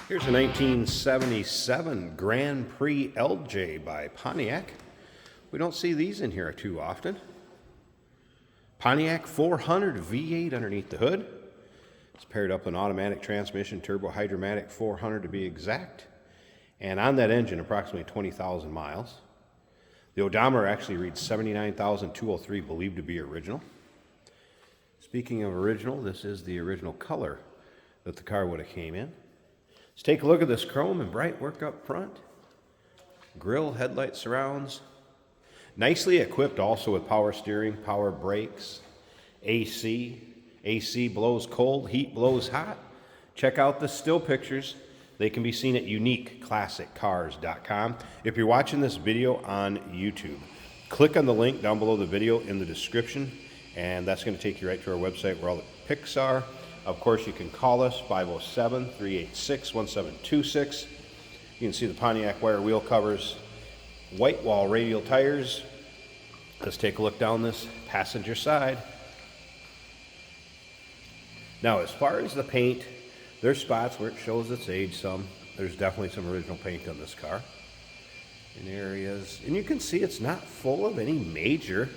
Here's a 1977 Grand Prix LJ by Pontiac. We don't see these in here too often. Pontiac 400 V8 underneath the hood. It's paired up an automatic transmission, turbo hydromatic 400 to be exact. And on that engine, approximately 20,000 miles. The odometer actually reads 79,203, believed to be original. Speaking of original, this is the original color that the car would have came in. Let's take a look at this chrome and bright work up front. Grille, headlight surrounds. Nicely equipped also with power steering, power brakes, AC. AC blows cold, heat blows hot. Check out the still pictures. They can be seen at uniqueclassiccars.com. If you're watching this video on YouTube, click on the link down below the video in the description, and that's going to take you right to our website where all the pics are. Of course, you can call us, 507-386-1726. You can see the Pontiac wire wheel covers, white wall radial tires. Let's take a look down this passenger side. Now, as far as the paint, there's spots where it shows its age some. There's definitely some original paint on this car in areas. And you can see it's not full of any major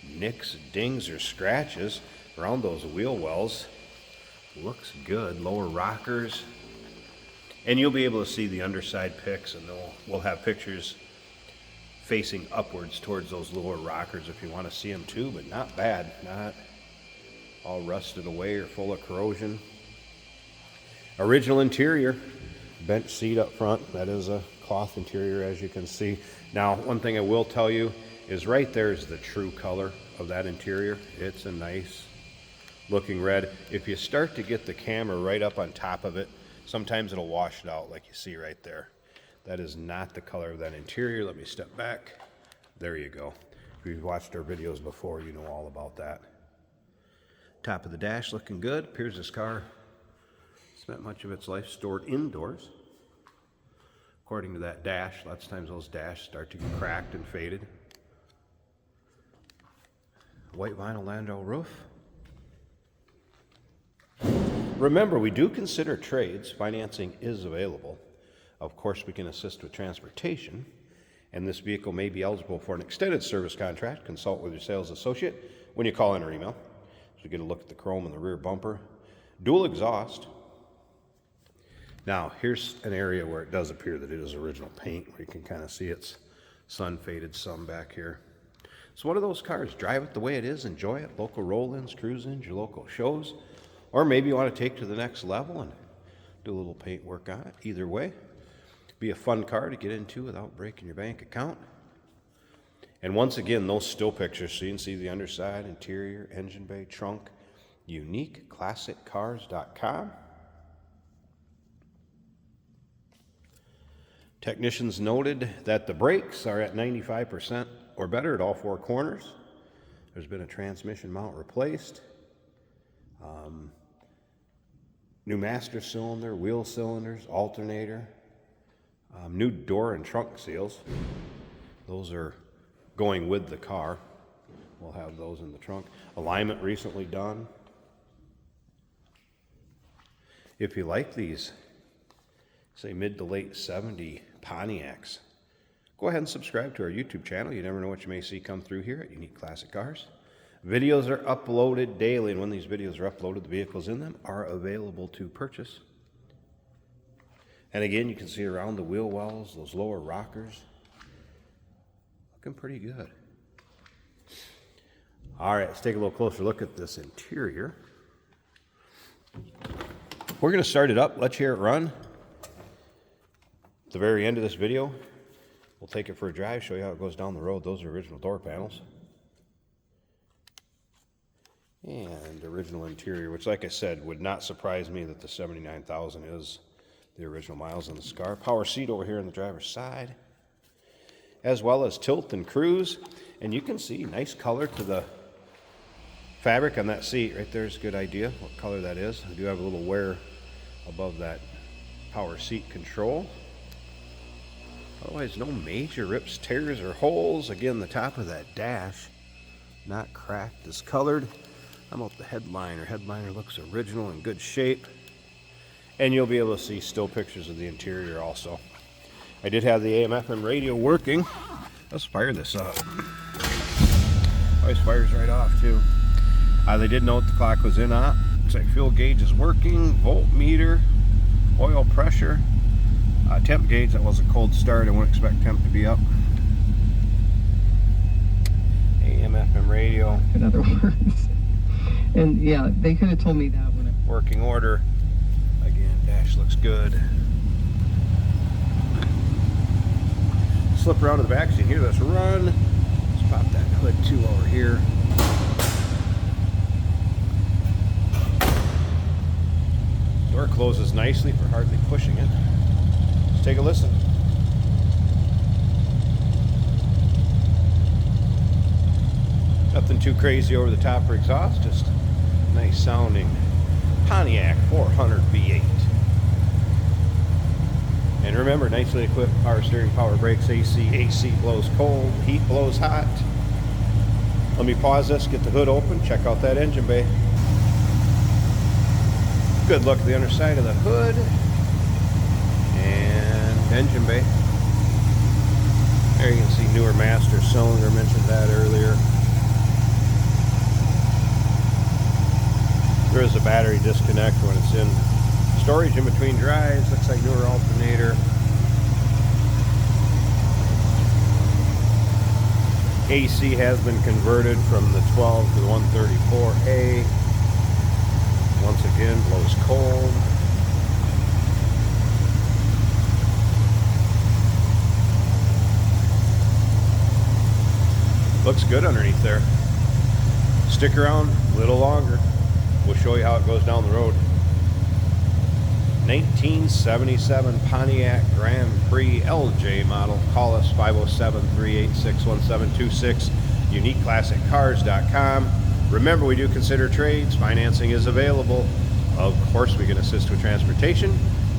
nicks, dings, or scratches around those wheel wells. Looks good. Lower rockers. And you'll be able to see the underside pics, and we'll have pictures facing upwards towards those lower rockers if you want to see them too, but not bad. Not all rusted away or full of corrosion. Original interior. Bench seat up front. That is a cloth interior, as you can see. Now, one thing I will tell you is right there is the true color of that interior. It's a nice looking red. If you start to get the camera right up on top of it, sometimes it'll wash it out like you see right there. That is not the color of that interior. Let me step back. There you go. If you've watched our videos before, you know all about that. Top of the dash looking good. Appears this car spent much of its life stored indoors. According to that dash, lots of times those dashes start to get cracked and faded. White vinyl Landau roof. Remember, we do consider trades. Financing is available. Of course, we can assist with transportation, and this vehicle may be eligible for an extended service contract. Consult with your sales associate when you call in or email. So you get a look at the chrome in the rear bumper. Dual exhaust. Now, here's an area where it does appear that it is original paint, where you can kind of see it's sun-faded some back here. So one of those cars, drive it the way it is, enjoy it, local roll-ins, cruise-ins, your local shows. Or maybe you want to take it to the next level and do a little paint work on it. Either way, be a fun car to get into without breaking your bank account. And once again, those still pictures, so you can see the underside, interior, engine bay, trunk, uniqueclassiccars.com. Technicians noted that the brakes are at 95% or better at all four corners. There's been a transmission mount replaced. New master cylinder, wheel cylinders, alternator, new door and trunk seals. Those are going with the car. We'll have those in the trunk. Alignment recently done. If you like these, say mid to late 70 Pontiacs, go ahead and subscribe to our YouTube channel. You never know what you may see come through here at Unique Classic Cars. Videos are uploaded daily, and when these videos are uploaded, the vehicles in them are available to purchase. And again, you can see around the wheel wells, those lower rockers, looking pretty good. All right, let's take a little closer look at this interior. We're going to start it up. Let's hear it run. At the very end of this video, we'll take it for a drive, show you how it goes down the road. Those are original door panels. And original interior, which, like I said, would not surprise me that the 79,000 is the original miles on this car. Power seat over here on the driver's side, as well as tilt and cruise. And you can see nice color to the fabric on that seat. Right there's a good idea what color that is. I do have a little wear above that power seat control. Otherwise, no major rips, tears, or holes. Again, the top of that dash, not cracked, discolored. How about the headliner? Headliner looks original in good shape. And you'll be able to see still pictures of the interior also. I did have the AM/FM radio working. Let's fire this up. Always fires right off too. They did note the clock was in on. Looks like fuel gauge is working, voltmeter, oil pressure, temp gauge. That was a cold start. I wouldn't expect temp to be up. AM/FM radio. In other words. And yeah, they could have told me that when I... Working order. Again, dash looks good. Slip around to the back so you can hear this run. Let's pop that hood too over here. Door closes nicely for hardly pushing it. Let's take a listen. Nothing too crazy over the top for exhaust, just nice sounding Pontiac 400 V8. And remember, nicely equipped power steering, power brakes, AC. AC blows cold, heat blows hot. Let me pause this, get the hood open, check out that engine bay. Good look at the underside of the hood and engine bay. There you can see newer master cylinder, mentioned that earlier. There is a battery disconnect when it's in storage in between drives. Looks like newer alternator. AC has been converted from the 12 to the 134A. Once again, blows cold. Looks good underneath there. Stick around a little longer. We'll show you how it goes down the road. 1977 Pontiac Grand Prix LJ model. Call us 507-386-1726. UniqueClassicCars.com. Remember, we do consider trades. Financing is available. Of course, we can assist with transportation,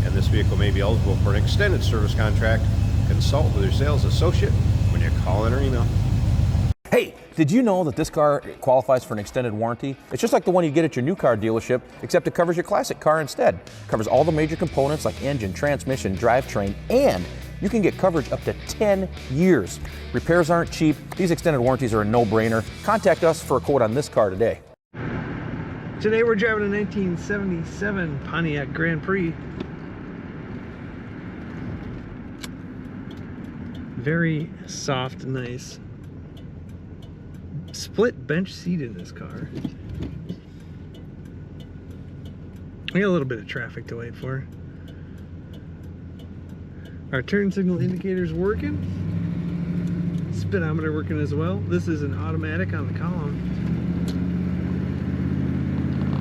and this vehicle may be eligible for an extended service contract. Consult with your sales associate when you call in or email. Hey, did you know that this car qualifies for an extended warranty? It's just like the one you get at your new car dealership, except it covers your classic car instead. It covers all the major components like engine, transmission, drivetrain, and you can get coverage up to 10 years. Repairs aren't cheap. These extended warranties are a no-brainer. Contact us for a quote on this car today. Today we're driving a 1977 Pontiac Grand Prix. Very soft, nice. Split bench seat in this car. We got a little bit of traffic to wait for. Our turn signal indicator's working. Speedometer working as well. This is an automatic on the column.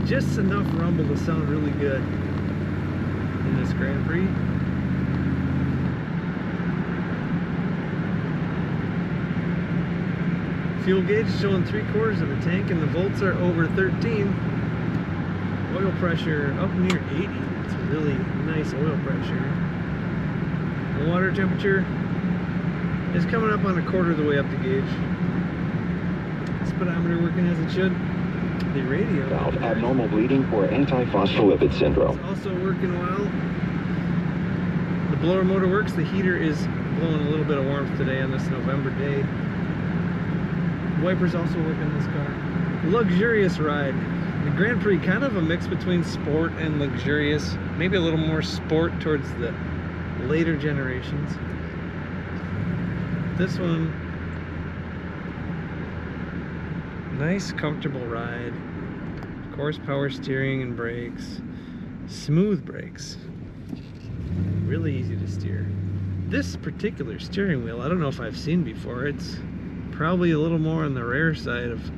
Just enough rumble to sound really good in this Grand Prix. Fuel gauge showing 3/4 of a tank, and the volts are over 13. Oil pressure up near 80. It's a really nice oil pressure. The water temperature is coming up on 1/4 of the way up the gauge. Speedometer working as it should. The radio. About abnormal bleeding or antiphospholipid syndrome. It's also working well. The blower motor works. The heater is blowing a little bit of warmth today on this November day. Wipers also work in this car. Luxurious ride. The Grand Prix, kind of a mix between sport and luxurious. Maybe a little more sport towards the later generations. This one, nice comfortable ride. Of course, power steering and brakes. Smooth brakes. Really easy to steer. This particular steering wheel, I don't know if I've seen before. It's probably a little more on the rare side of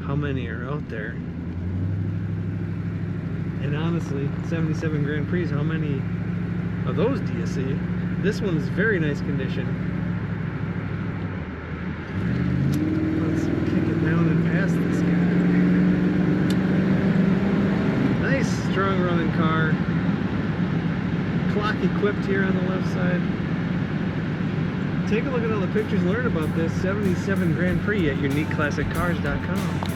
how many are out there. And honestly, 77 Grand Prix, how many of those do you see? This one's very nice condition. Let's kick it down and past this guy. Nice, strong running car. Clock equipped here on the left side. Take a look at all the pictures, learn about this 77 Grand Prix at UniqueClassicCars.com.